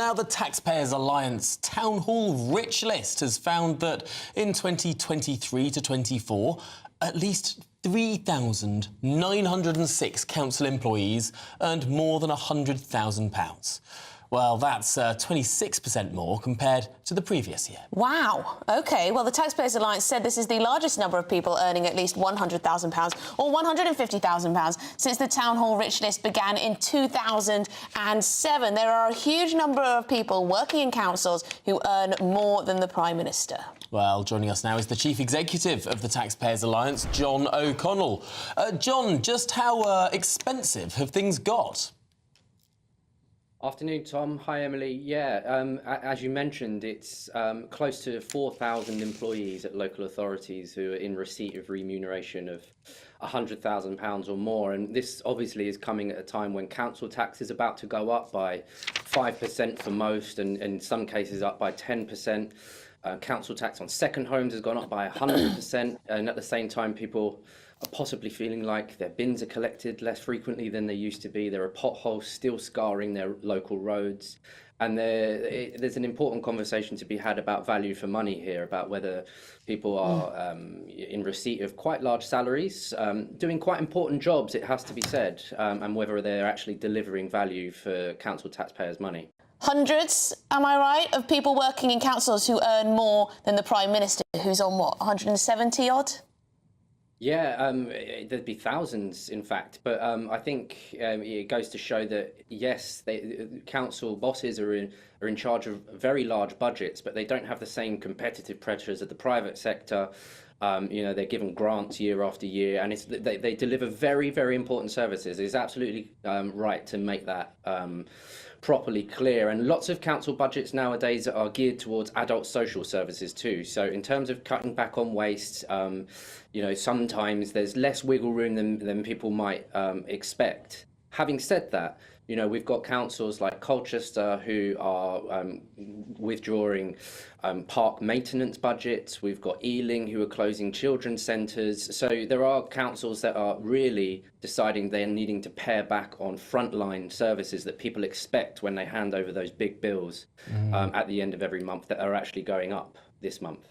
now the Taxpayers Alliance Town Hall Rich List has found that in 2023 to 24, at least 3,906 council employees earned more than £100,000. Well, that's 26% more compared to the previous year. Wow. OK, well, the Taxpayers Alliance said this is the largest number of people earning at least £100,000 or £150,000 since the Town Hall Rich List began in 2007. There are a huge number of people working in councils who earn more than the Prime Minister. Well, joining us now is the Chief Executive of the Taxpayers Alliance, John O'Connell. John, just how expensive have things got? Afternoon, Tom. Hi, Emily. Yeah, as you mentioned, it's close to 4,000 employees at local authorities who are in receipt of remuneration of £100,000 or more. And this obviously is coming at a time when council tax is about to go up by 5% for most, and in some cases up by 10%. Council tax on second homes has gone up by 100%. And at the same time, people are possibly feeling like their bins are collected less frequently than they used to be. There are potholes still scarring their local roads. And there's an important conversation to be had about value for money here, about whether people are in receipt of quite large salaries, doing quite important jobs, it has to be said, and whether they're actually delivering value for council taxpayers' money. Hundreds, am I right, of people working in councils who earn more than the Prime Minister, who's on, what, 170 odd? Yeah, there'd be thousands, in fact. But I think it goes to show that, yes, council bosses are in charge of very large budgets, but they don't have the same competitive pressures of the private sector. They're given grants year after year, and they deliver very, very important services. It's absolutely right to make that properly clear. And lots of council budgets nowadays are geared towards adult social services too. So in terms of cutting back on waste, sometimes there's less wiggle room than people might expect. Having said that, we've got councils like Colchester who are withdrawing park maintenance budgets. We've got Ealing who are closing children's centres. So there are councils that are really deciding they're needing to pare back on frontline services that people expect when they hand over those big bills at the end of every month that are actually going up this month.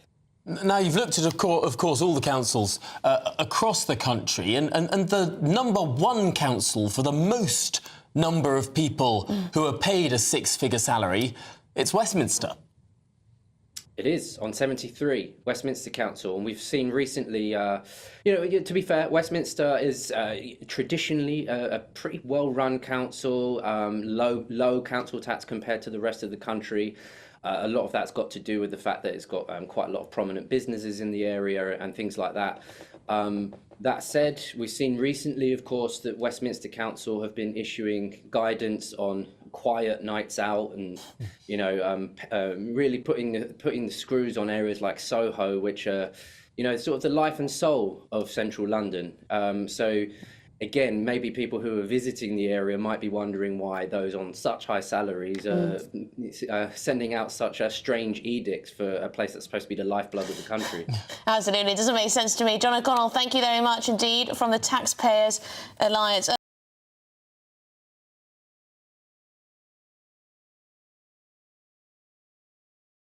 Now, you've looked at, of course, all the councils across the country, and the number one council for the most number of people who are paid a six-figure salary, it's Westminster. It is, on 73, Westminster Council. And we've seen recently, to be fair, Westminster is traditionally a pretty well-run council, low council tax compared to the rest of the country. A lot of that's got to do with the fact that it's got quite a lot of prominent businesses in the area and things like that. That said, we've seen recently, of course, that Westminster Council have been issuing guidance on quiet nights out and, really putting the screws on areas like Soho, which are, sort of the life and soul of central London. So, again, maybe people who are visiting the area might be wondering why those on such high salaries are sending out such a strange edict for a place that's supposed to be the lifeblood of the country. Absolutely. It doesn't make sense to me. John O'Connell, thank you very much indeed from the Taxpayers Alliance.